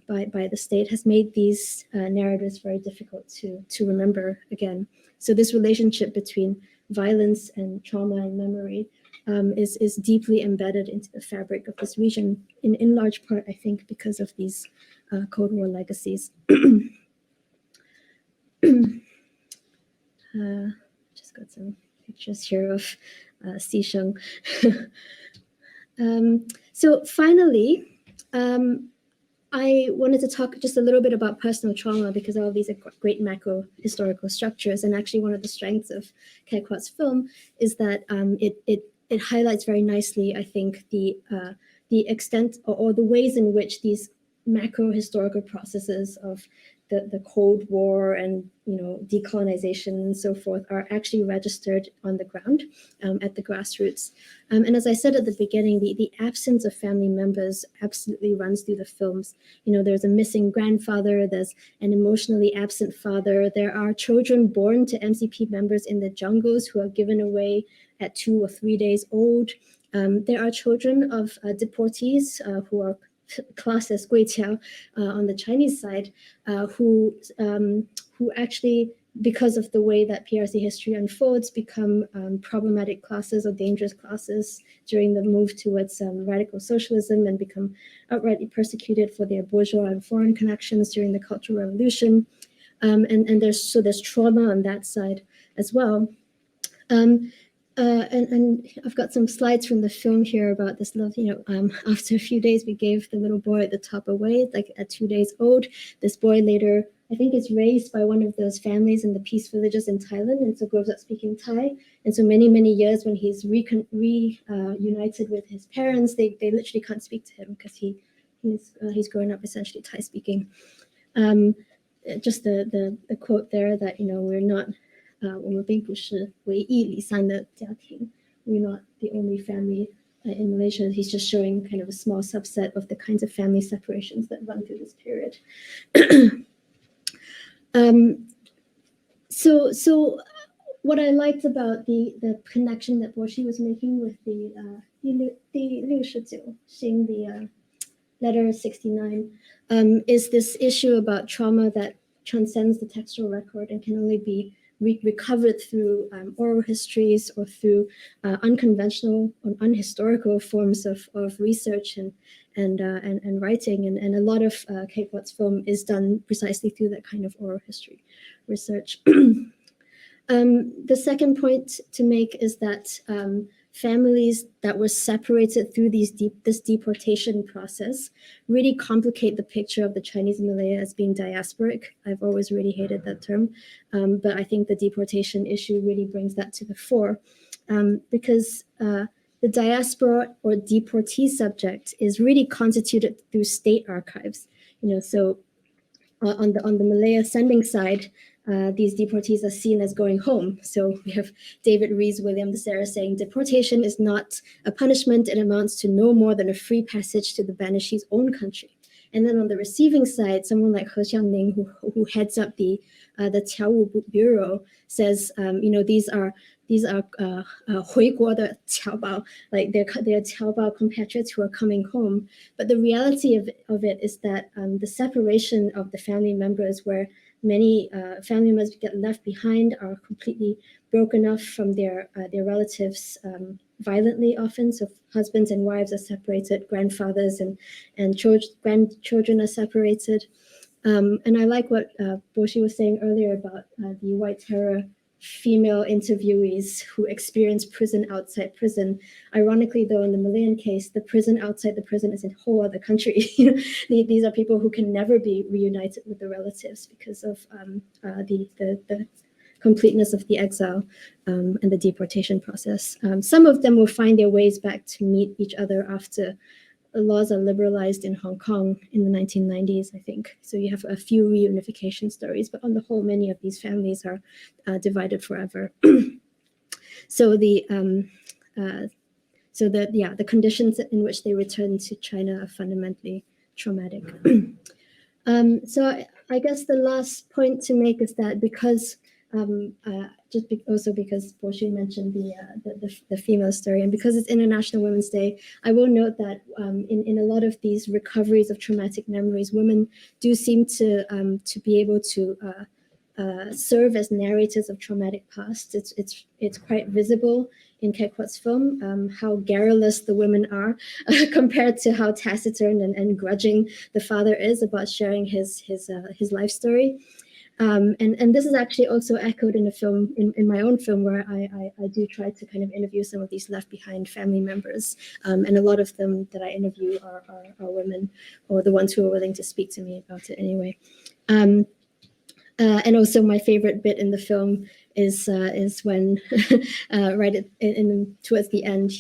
by the state has made these narratives very difficult to remember again. So this relationship between violence and trauma and memory is deeply embedded into the fabric of this region, in large part, I think, because of these Cold War legacies. Just got some pictures here of Xisheng. So finally, I wanted to talk just a little bit about personal trauma, because all of these are great macro historical structures. And actually one of the strengths of Kekwa's film is that it highlights very nicely, I think, the extent or the ways in which these macro historical processes of the Cold War and decolonization and so forth are actually registered on the ground at the grassroots. And as I said at the beginning, the absence of family members absolutely runs through the films. There's a missing grandfather, there's an emotionally absent father, there are children born to MCP members in the jungles who are given away at 2 or 3 days old. There are children of deportees who are classed as guiqiao on the Chinese side, who actually, because of the way that PRC history unfolds, become problematic classes or dangerous classes during the move towards radical socialism, and become outrightly persecuted for their bourgeois and foreign connections during the Cultural Revolution. And there's trauma on that side as well. And I've got some slides from the film here about this love. After a few days, we gave the little boy at the top away, like at 2 days old. This boy later, I think is raised by one of those families in the peace villages in Thailand, and so grows up speaking Thai. And so many years when he's reunited with his parents, they literally can't speak to him because he's grown up essentially Thai speaking. Just the quote there that we're not 我们并不是唯一离散的家庭. We're not the only family in Malaysia. He's just showing kind of a small subset of the kinds of family separations that run through this period. So what I liked about the connection that Po-hsi was making with the 69 seeing the letter 69 is this issue about trauma that transcends the textual record and can only be recovered through oral histories or through unconventional or unhistorical forms of research and writing, and a lot of K-pop's film is done precisely through that kind of oral history research. The second point to make is that families that were separated through this deportation process really complicate the picture of the Chinese Malaya as being diasporic. I've always really hated that term, but I think the deportation issue really brings that to the fore, because the diaspora or deportee subject is really constituted through state archives. So on the Malaya sending side, these deportees are seen as going home. So we have David Rees-William de Serres saying, deportation is not a punishment. It amounts to no more than a free passage to the banishee's own country. And then on the receiving side, someone like He Xiangning, who heads up the Qiaowu Bureau, says, these are 回国的侨胞, like they're Qiaobao compatriots who are coming home. But the reality of it is that the separation of the family members, where many family members get left behind, are completely broken off from their relatives violently often. So husbands and wives are separated, grandfathers and grandchildren are separated. And I like what Po-hsi was saying earlier about the white terror female interviewees who experience prison outside prison. Ironically, though, in the Malayan case, the prison outside the prison is in a whole other country. These are people who can never be reunited with their relatives because of the completeness of the exile and the deportation process. Some of them will find their ways back to meet each other after the laws are liberalized in Hong Kong in the 1990s, I think. So you have a few reunification stories, but on the whole, many of these families are divided forever. So the conditions in which they return to China are fundamentally traumatic. So I guess the last point to make is that because also because Po-hsi mentioned the female story, and because it's International Women's Day, I will note that in a lot of these recoveries of traumatic memories, women do seem to be able to serve as narrators of traumatic past. It's quite visible in Kekwa's film how garrulous the women are compared to how taciturn and grudging the father is about sharing his life story. And this is actually also echoed in a film, in my own film, where I do try to kind of interview some of these left behind family members. And a lot of them that I interview are women, or the ones who are willing to speak to me about it anyway. And also my favorite bit in the film is when right towards the end,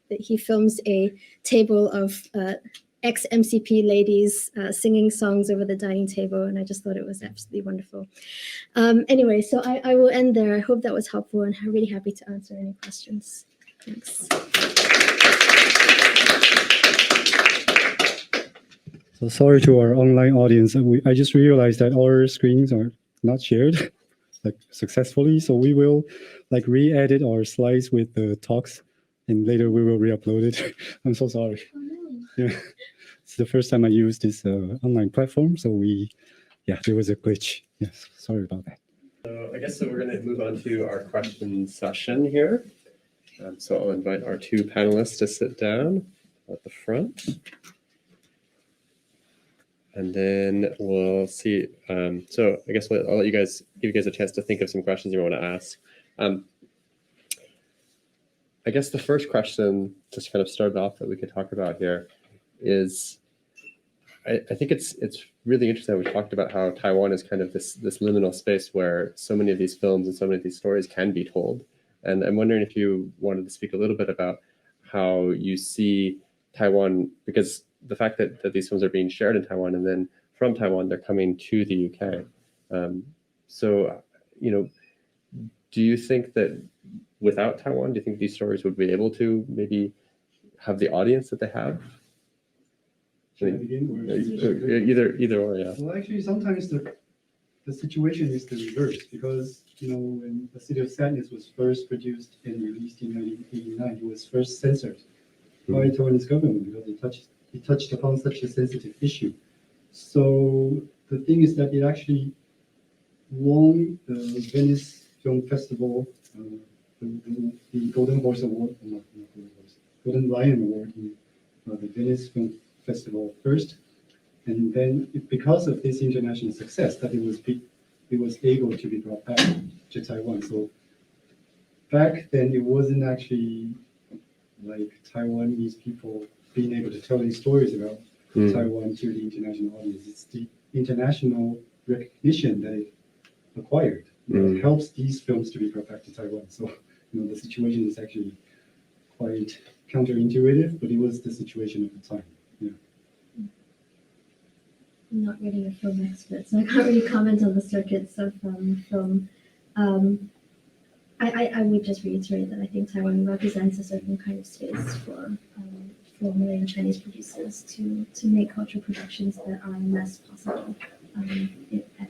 he films a table of ex-MCP ladies singing songs over the dining table, and I just thought it was absolutely wonderful. Anyway, so I will end there. I hope that was helpful, and I'm really happy to answer any questions. Thanks. So sorry to our online audience. I just realized that our screens are not shared successfully, so we will re-edit our slides with the talks, and later we will re-upload it. I'm so sorry. Oh, no. Yeah, it's the first time I used this online platform, so there was a glitch. Yes, sorry about that. So I guess we're going to move on to our question session here. So I'll invite our two panelists to sit down at the front. And then we'll see. So I guess I'll let give you guys a chance to think of some questions you want to ask. I guess the first question, just kind of start off, that we could talk about here is, I think it's really interesting that we talked about how Taiwan is kind of this liminal space where so many of these films and so many of these stories can be told. And I'm wondering if you wanted to speak a little bit about how you see Taiwan, because the fact that these films are being shared in Taiwan and then from Taiwan, they're coming to the UK. So, do you think that without Taiwan, do you think these stories would be able to maybe have the audience that they have? Should I begin? Either or, yeah. Well, actually, sometimes the situation is the reverse, because when The City of Sadness was first produced and released in 1989, it was first censored by the Taiwanese government because it touched upon such a sensitive issue. So the thing is that it actually won the Venice Film Festival, the Golden Horse Award, not Golden Horse, Golden Lion Award in the Venice Film Festival first, and then because of this international success, that it was able to be brought back to Taiwan. So back then, it wasn't actually like Taiwanese people being able to tell these stories about Taiwan to the international audience. It's the international recognition that it acquired that helps these films to be brought back to Taiwan. So the situation is actually quite counterintuitive, but it was the situation at the time. Yeah. I'm not really a film expert, so I can't really comment on the circuits of film. I would just reiterate that I think Taiwan represents a certain kind of space for Malay and Chinese producers to make cultural productions that are less possible at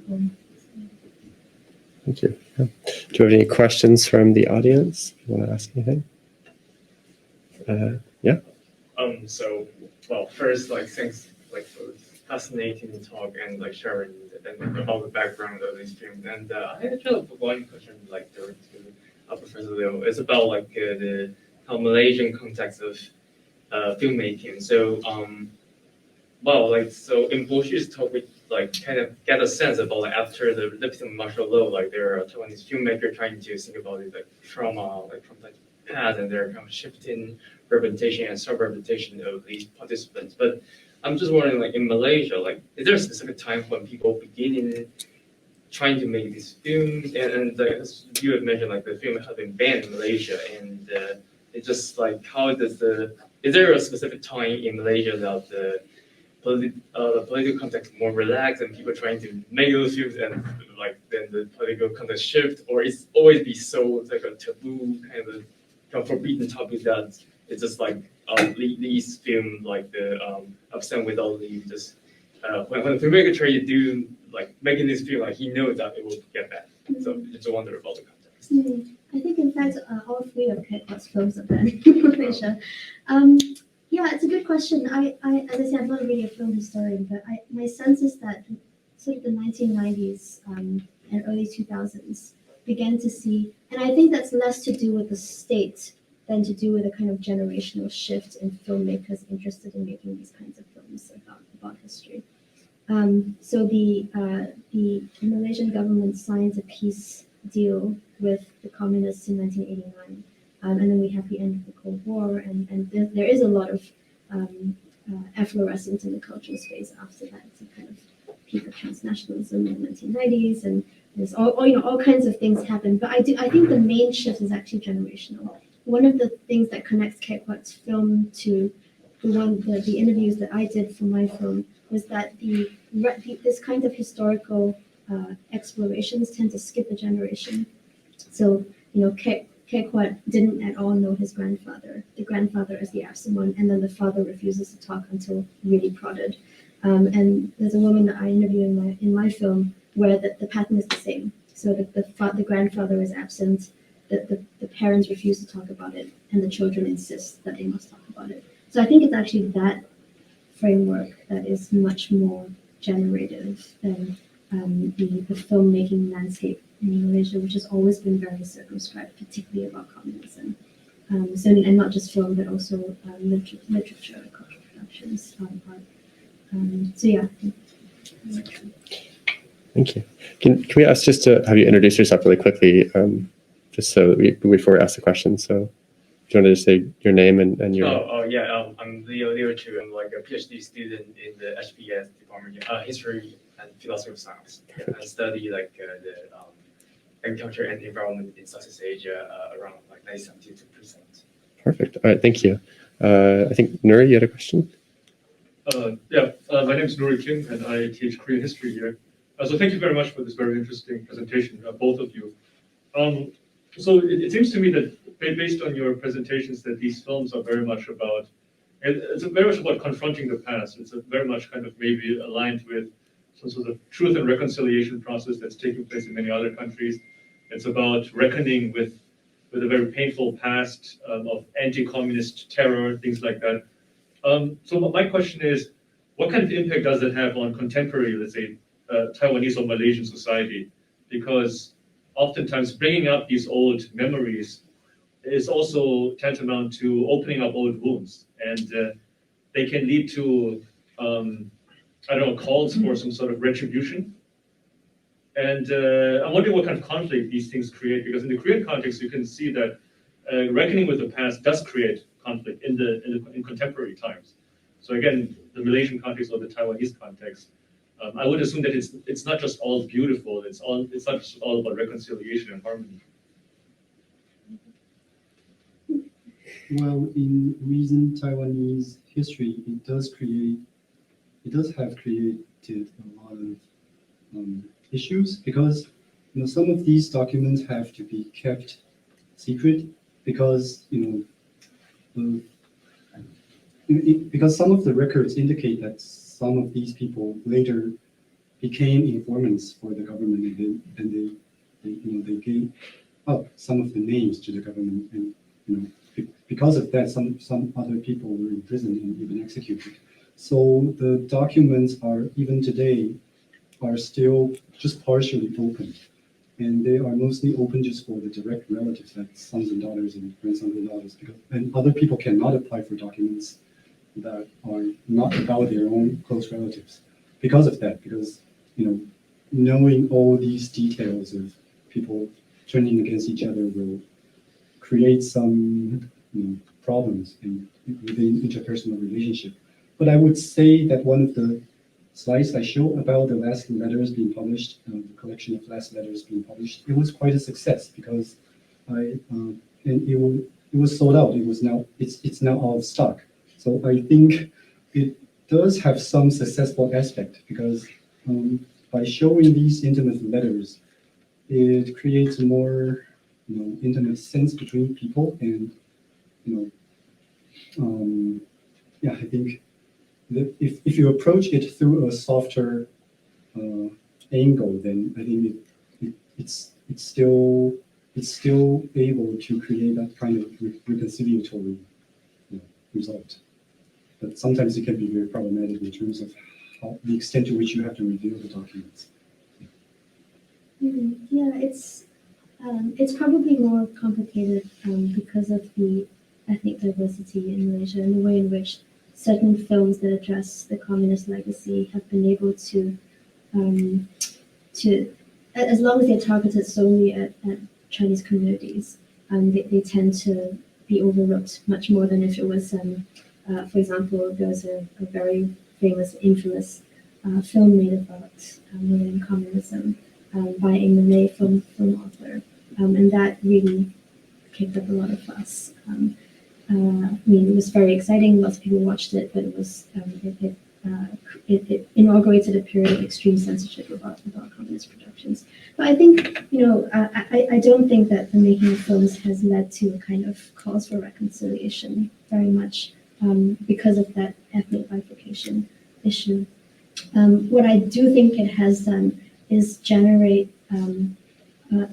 home. Thank you. Do you have any questions from the audience? You want to ask anything? Yeah. First, thanks for this fascinating talk and sharing and all the background of this film. And I actually have one question during to Professor Leow. It's about the Malaysian context of filmmaking. So so in Po-hsi's talk, we kind of get a sense about after the lifting of martial law, there are Taiwanese filmmakers trying to think about it trauma, from the past, and they're kind of shifting representation and sub-representation of these participants. But I'm just wondering, in Malaysia, is there a specific time when people beginning trying to make these films? And as you had mentioned, the film has been banned in Malaysia, and it's just how does is there a specific time in Malaysia that the political context is more relaxed and people trying to make those films, and then the political context shift, or it's always be so a taboo kind of forbidden topic that it's just these film the upset with all the just when the filmmaker try to do making this film he knows that it will get bad. So just wonder about the context. I think in fact all three of K-pop's films are banned in Malaysia. Yeah, it's a good question. I as I said, I'm not really a film historian, but my sense is that sort of the 1990s and early 2000s began to see, and I think that's less to do with the state than to do with a kind of generational shift in filmmakers interested in making these kinds of films about history. So the Malaysian government signed a peace deal with the communists in 1989. And then we have the end of the Cold War, and there is a lot of efflorescence in the cultural space after that. It's a kind of peak of transnationalism in the 1990s, and there's all kinds of things happen. But I think the main shift is actually generational. One of the things that connects Kekwat's film to the interviews that I did for my film was that this kind of historical explorations tend to skip a generation. So Kekwat didn't at all know his grandfather. The grandfather is the absent one, and then the father refuses to talk until really prodded. And there's a woman that I interview in my film where the pattern is the same. So the grandfather is absent, the parents refuse to talk about it, and the children insist that they must talk about it. So I think it's actually that framework that is much more generative than the filmmaking landscape in Malaysia, which has always been very circumscribed, particularly about communism. And not just film, but also literature, cultural productions, art. So yeah. Thank you. Can we ask just to have you introduce yourself really quickly, just so before we ask the question? So you want to just say your name and your? Yeah. I'm Leow too. I'm like a PhD student in the HBS department, history and philosophy of science. Yeah, I study like the agriculture and environment in Southeast Asia around like 1970 to present. Perfect. All right, thank you. I think Nuri, you had a question? My name is Nuri Kim, and I teach Korean history here. So thank you very much for this very interesting presentation, both of you. So it seems to me that based on your presentations, that these films are very much about, it's very much about confronting the past. It's very much kind of maybe aligned with some sort of truth and reconciliation process that's taking place in many other countries. It's about reckoning with a very painful past of anti-communist terror, things like that. So my question is, what kind of impact does it have on contemporary, let's say, Taiwanese or Malaysian society? Because oftentimes bringing up these old memories is also tantamount to opening up old wounds, and they can lead to, I don't know, calls for some sort of retribution. And I'm wondering what kind of conflict these things create, because in the Korean context, you can see that reckoning with the past does create conflict in contemporary times. So again, the Malaysian context or the Taiwanese context, I would assume that it's not just all beautiful. It's not just all about reconciliation and harmony. Well, in recent Taiwanese history, it does have created a lot of issues, because some of these documents have to be kept secret, because because some of the records indicate that some of these people later became informants for the government, and they gave up some of the names to the government, and because of that, some other people were imprisoned and even executed. So the documents even today are still just partially open, and they are mostly open just for the direct relatives, like sons and daughters and grandsons and daughters, and other people cannot apply for documents that are not about their own close relatives. Because of that, because knowing all these details of people turning against each other will create some problems within interpersonal relationship. But I would say that one of the slides I show about the last letters being published, the collection of last letters being published, it was quite a success, because and it was sold out. It's now out of stock. So I think it does have some successful aspect, because by showing these intimate letters, it creates a more intimate sense between people, and I think that if you approach it through a softer angle, then I think it's still able to create that kind of reconciliatory result. But sometimes it can be very problematic in terms of the extent to which you have to reveal the documents. Yeah, it's probably more complicated because of the ethnic diversity in Malaysia, and the way in which certain films that address the communist legacy have been able to as long as they're targeted solely at Chinese communities, they tend to be overlooked much more than if it was, for example, there was a very famous, infamous film made about Malaysian communism by a Malay film author, and that really kicked up a lot of fuss. I mean, it was very exciting. Lots of people watched it, but it was it inaugurated a period of extreme censorship about communist productions. But I think I don't think that the making of films has led to a kind of cause for reconciliation very much because of that ethnic bifurcation issue. What I do think it has done is generate.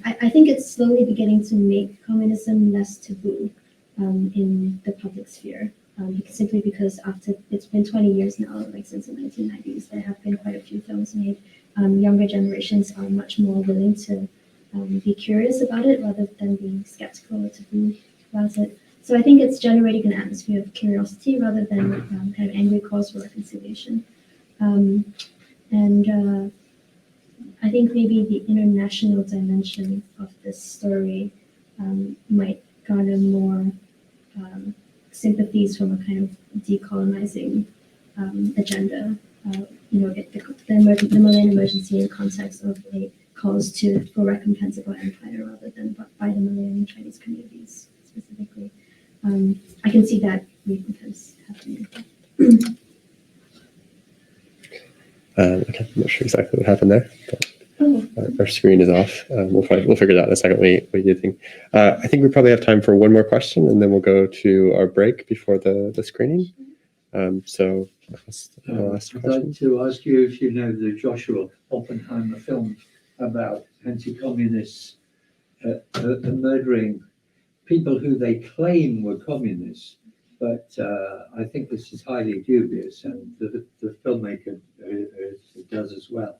I think it's slowly beginning to make communism less taboo in the public sphere, simply because after it's been 20 years now, like since the 1990s, there have been quite a few films made. Younger generations are much more willing to be curious about it rather than being skeptical or taboo about it. So I think it's generating an atmosphere of curiosity rather than kind of angry calls for reconciliation. I think maybe the international dimension of this story might garner more sympathies from a kind of decolonizing agenda. The Malayan emergency in context of a calls for recompense of our empire rather than by the Malayan Chinese communities specifically. I can see that recompense happening. Okay, I'm not sure exactly what happened there, but Oh, our screen is off. We'll figure that out in a second. What do you think? I think we probably have time for one more question, and then we'll go to our break before the screening. So that's the last I'd question. like to ask you if you know the Joshua Oppenheimer film about anti-communists murdering people who they claim were communists, but I think this is highly dubious, and the filmmaker does as well.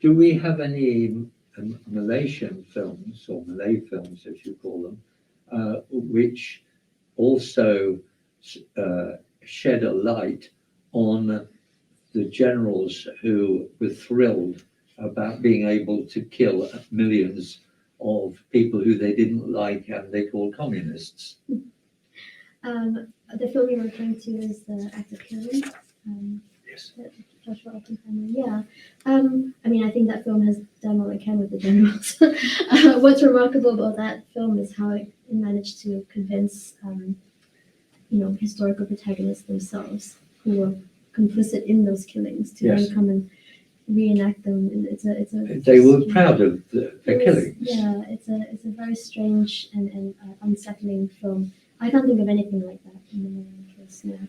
Do we have any Malaysian films, or Malay films as you call them, which also shed a light on the generals who were thrilled about being able to kill millions of people who they didn't like and they called communists? the film you're referring to is the Act of Killing. Yes. Joshua Oppenheimer. Yeah. I mean, I think that film has done all it can with the generals. What's remarkable about that film is how it managed to convince, historical protagonists themselves who were complicit in those killings to Yes. then come and reenact them. They were proud of their killings. Yeah, it's a very strange and unsettling film. I can't think of anything like that in the Malayan case now.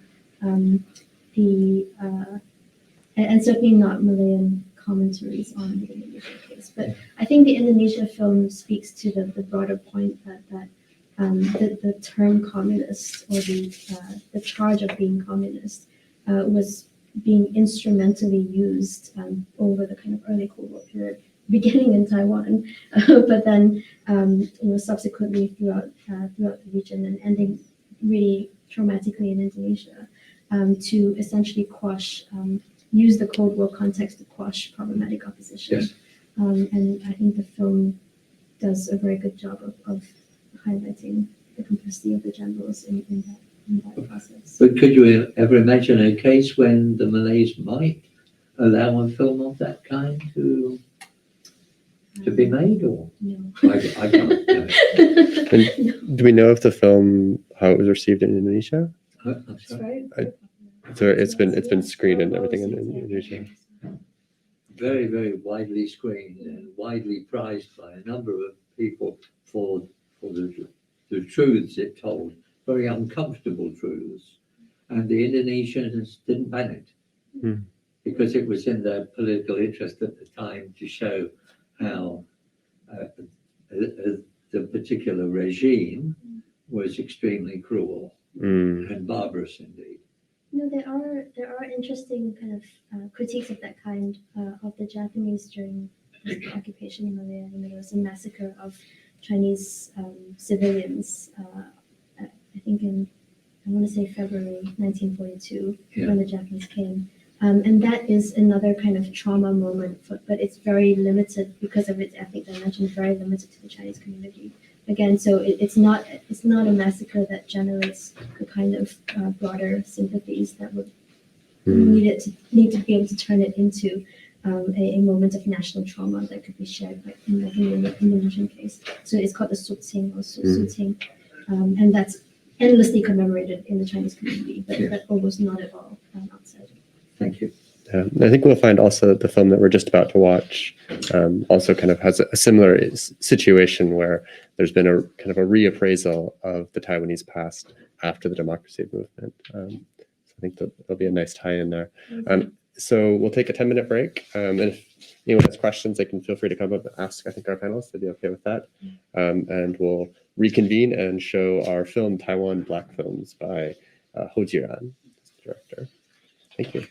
And certainly not Malayan commentaries on the Indonesia case. But I think the Indonesia film speaks to the broader point that the term communist, or the charge of being communist, was being instrumentally used over the kind of early Cold War period, beginning in Taiwan, but then subsequently throughout the region, and ending really traumatically in Indonesia, to essentially use the Cold War context to quash problematic opposition. Yes. And I think the film does a very good job of highlighting the complicity of the generals in that process. But could you ever imagine a case when the Malays might allow a film of that kind to be made, or? No. I can't know. And do we know if the film, how it was received in Indonesia? I'm It's sorry. very So it's been screened and everything in Indonesia. Very, very widely screened and widely prized by a number of people for the truths it told, very uncomfortable truths. And the Indonesians didn't ban it because it was in their political interest at the time to show how the particular regime was extremely cruel and barbarous indeed. There are interesting kind of critiques of that kind of the Japanese during the occupation in Malaya. There was a massacre of Chinese civilians. I think I want to say February 1942, when the Japanese came. And that is another kind of trauma moment, but it's very limited because of its ethnic dimension, very limited to the Chinese community. Again, so it's not a massacre that generates the kind of broader sympathies that would need to be able to turn it into a moment of national trauma that could be shared, like in the Indonesian case. So it's called the Sutsing or Sutsing, and that's endlessly commemorated in the Chinese community, but almost not at all outside. Thank you. I think we'll find also the film that we're just about to watch also kind of has a similar situation where there's been a kind of a reappraisal of the Taiwanese past after the democracy movement. So I think there'll be a nice tie in there. So we'll take a 10-minute break. And if anyone has questions, they can feel free to come up and ask, I think, our panelists. They'd be okay with that. And we'll reconvene and show our film, Taiwan Black Films by Ho Jiran, director. Thank you.